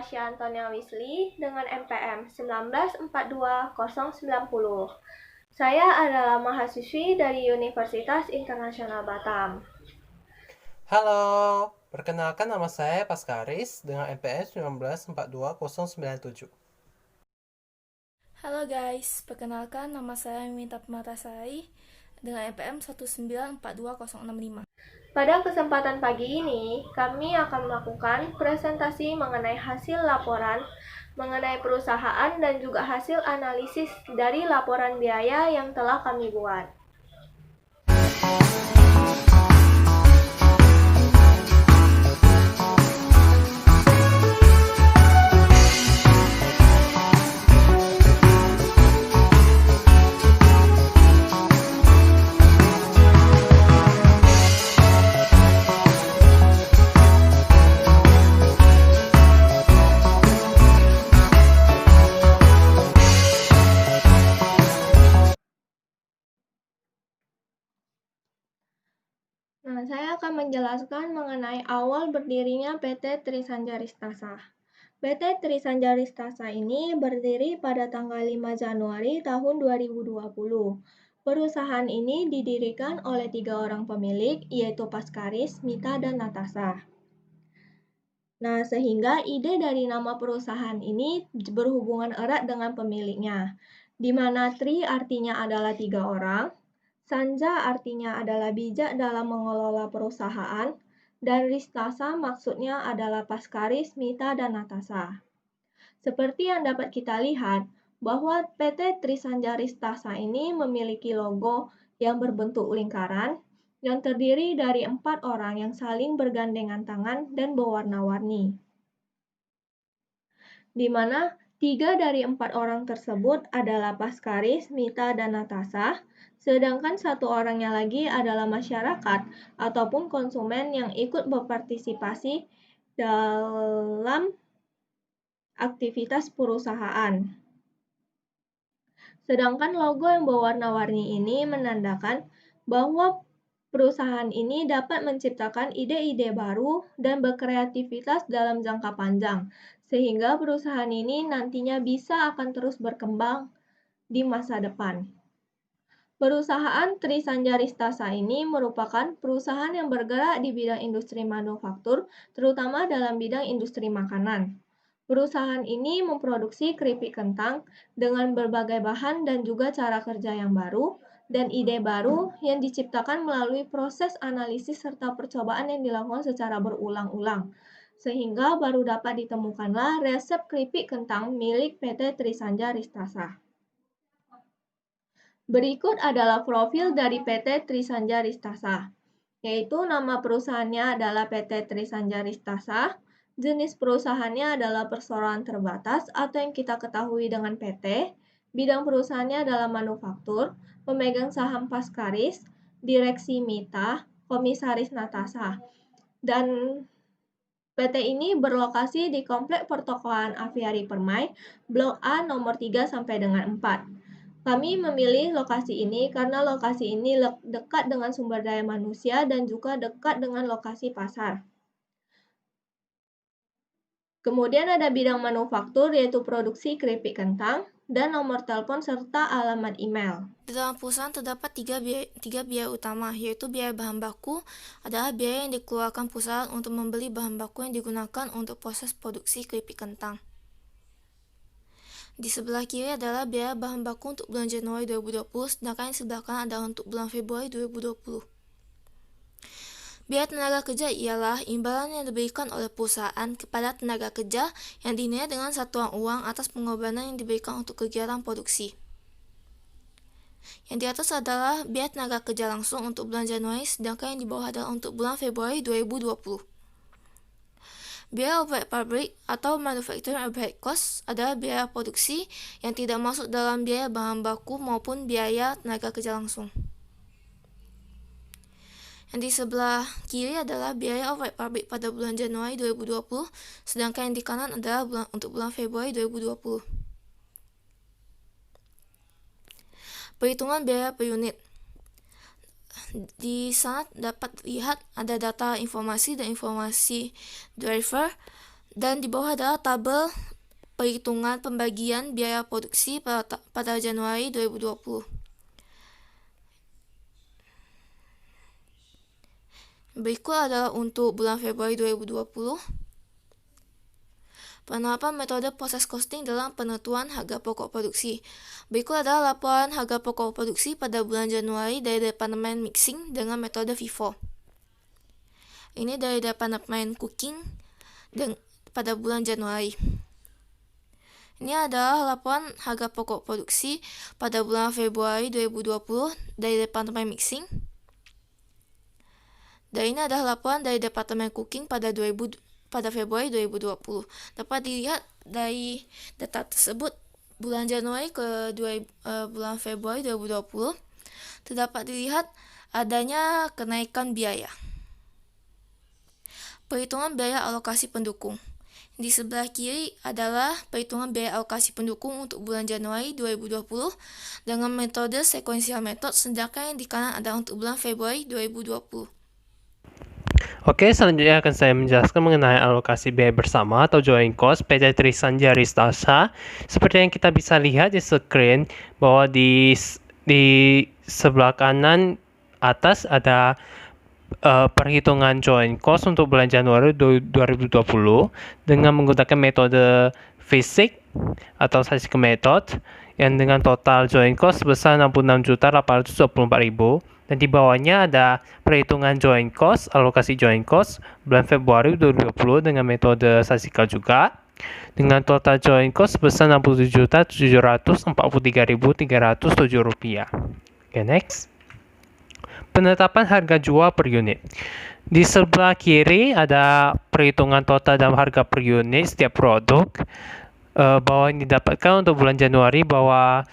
Tasya Antonia Wisli dengan NPM 1942090. Saya adalah mahasiswi dari Universitas Internasional Batam. Halo, perkenalkan nama saya Paskaris dengan NPM 1942097. Halo guys, perkenalkan nama saya Minta Pematasari dengan NPM 1942065. Pada kesempatan pagi ini, kami akan melakukan presentasi mengenai hasil laporan mengenai perusahaan dan juga hasil analisis dari laporan biaya yang telah kami buat. Saya akan menjelaskan mengenai awal berdirinya PT Trisanjaristasa. PT Trisanjaristasa ini berdiri pada tanggal 5 Januari tahun 2020. Perusahaan ini didirikan oleh 3 orang pemilik, yaitu Paskaris, Mita, dan Natasha. Nah, sehingga ide dari nama perusahaan ini berhubungan erat dengan pemiliknya, di mana Tri artinya adalah 3 orang, Sanja artinya adalah bijak dalam mengelola perusahaan, dan Ristasa maksudnya adalah Paskaris, Mita, dan Natasha. Seperti yang dapat kita lihat, bahwa PT Trisanjaristasa ini memiliki logo yang berbentuk lingkaran, yang terdiri dari 4 orang yang saling bergandengan tangan dan berwarna-warni. Di mana 3 dari 4 orang tersebut adalah Paskaris, Mita, dan Natasha, sedangkan 1 orangnya lagi adalah masyarakat ataupun konsumen yang ikut berpartisipasi dalam aktivitas perusahaan. Sedangkan logo yang berwarna-warni ini menandakan bahwa perusahaan ini dapat menciptakan ide-ide baru dan berkreativitas dalam jangka panjang, sehingga perusahaan ini nantinya bisa akan terus berkembang di masa depan. Perusahaan Trisanjaristasa ini merupakan perusahaan yang bergerak di bidang industri manufaktur, terutama dalam bidang industri makanan. Perusahaan ini memproduksi keripik kentang dengan berbagai bahan dan juga cara kerja yang baru, dan ide baru yang diciptakan melalui proses analisis serta percobaan yang dilakukan secara berulang-ulang, sehingga baru dapat ditemukanlah resep keripik kentang milik PT Trisanjaristasa. Berikut adalah profil dari PT Trisanjaristasa, yaitu nama perusahaannya adalah PT Trisanjaristasa, jenis perusahaannya adalah perseroan terbatas atau yang kita ketahui dengan PT, bidang perusahaannya adalah manufaktur, pemegang saham Paskaris, direksi Mita, komisaris Natasha, dan PT ini berlokasi di Komplek Pertokohan Aviari Permai, Blok A nomor 3 sampai dengan 4. Kami memilih lokasi ini karena lokasi ini dekat dengan sumber daya manusia dan juga dekat dengan lokasi pasar. Kemudian ada bidang manufaktur yaitu produksi keripik kentang dan nomor telepon serta alamat email. Di dalam perusahaan terdapat tiga biaya utama, yaitu biaya bahan baku adalah biaya yang dikeluarkan perusahaan untuk membeli bahan baku yang digunakan untuk proses produksi keripik kentang. Di sebelah kiri adalah biaya bahan baku untuk bulan Januari 2020, sedangkan di sebelah kanan adalah untuk bulan Februari 2020. Biaya tenaga kerja ialah imbalan yang diberikan oleh perusahaan kepada tenaga kerja yang dinilai dengan satuan uang atas pengorbanan yang diberikan untuk kegiatan produksi. Yang di atas adalah biaya tenaga kerja langsung untuk bulan Januari, sedangkan yang di bawah adalah untuk bulan Februari 2020. Biaya overhead pabrik atau manufacturing overhead cost adalah biaya produksi yang tidak masuk dalam biaya bahan baku maupun biaya tenaga kerja langsung. Yang di sebelah kiri adalah biaya overhead pabrik pada bulan Januari 2020, sedangkan yang di kanan adalah untuk bulan Februari 2020. Perhitungan biaya per unit. Di sana dapat lihat ada data informasi dan informasi driver Dan di bawah adalah tabel perhitungan pembagian biaya produksi pada Januari 2020. Berikut adalah untuk bulan Februari 2020. Penerapan metode proses costing dalam penentuan harga pokok produksi. Berikut adalah laporan harga pokok produksi pada bulan Januari dari Departemen Mixing dengan metode FIFO. Ini dari Departemen Cooking pada bulan Januari. Ini adalah laporan harga pokok produksi pada bulan Februari 2020 dari Departemen Mixing. Dan ini adalah laporan dari Departemen Cooking pada Februari 2020. Dapat dilihat dari data tersebut, bulan Januari ke bulan Februari 2020, terdapat dilihat adanya kenaikan biaya. Perhitungan biaya alokasi pendukung. Di sebelah kiri adalah perhitungan biaya alokasi pendukung untuk bulan Januari 2020 dengan metode sequential method, sedangkan yang di kanan adalah untuk bulan Februari 2020. Oke, selanjutnya akan saya menjelaskan mengenai alokasi biaya bersama atau joint cost PT Trisanjaristasa. Seperti yang kita bisa lihat di screen bahwa di sebelah kanan atas ada perhitungan joint cost untuk bulan Januari 2020 dengan menggunakan metode fisik atau statistical method yang dengan total joint cost sebesar 66.824.000. Dan di bawahnya ada perhitungan joint cost, alokasi joint cost bulan Februari 2020 dengan metode statistical juga, dengan total joint cost sebesar Rp67.743.307. Oke, next. Penetapan harga jual per unit. Di sebelah kiri ada perhitungan total dalam harga per unit setiap produk. Bahwa yang didapatkan untuk bulan Januari bahwa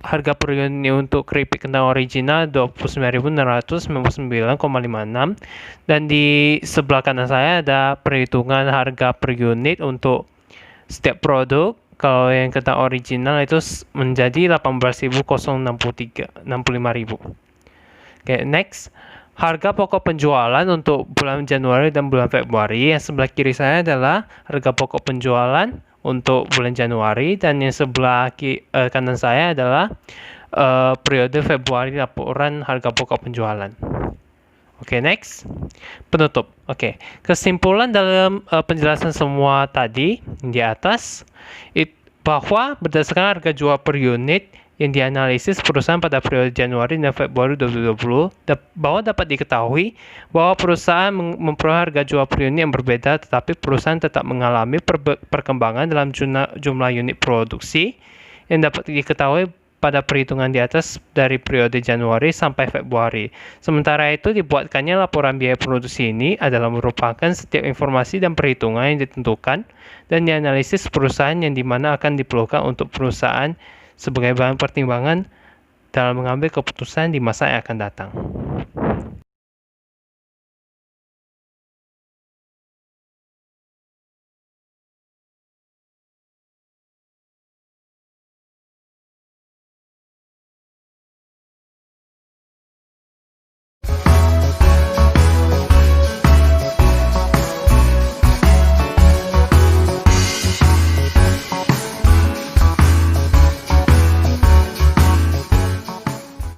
harga per unit untuk keripik kentang original 29.699,56, dan di sebelah kanan saya ada perhitungan harga per unit untuk setiap produk. Kalau yang kentang original itu menjadi 18.065.000. Oke, next. Harga pokok penjualan untuk bulan Januari dan bulan Februari. Yang sebelah kiri saya adalah harga pokok penjualan untuk bulan Januari, dan yang sebelah kanan saya adalah periode Februari, laporan harga pokok penjualan. Oke, next. Penutup. Oke, kesimpulan dalam penjelasan semua tadi di atas bahwa berdasarkan harga jual per unit yang dianalisis perusahaan pada periode Januari dan Februari 2020, bahwa dapat diketahui bahwa perusahaan memperoleh harga jual per unit yang berbeda, tetapi perusahaan tetap mengalami perkembangan dalam jumlah unit produksi yang dapat diketahui pada perhitungan di atas dari periode Januari sampai Februari. Sementara itu, dibuatkannya laporan biaya produksi ini adalah merupakan setiap informasi dan perhitungan yang ditentukan dan dianalisis perusahaan yang dimana akan diperlukan untuk perusahaan sebagai bahan pertimbangan dalam mengambil keputusan di masa yang akan datang.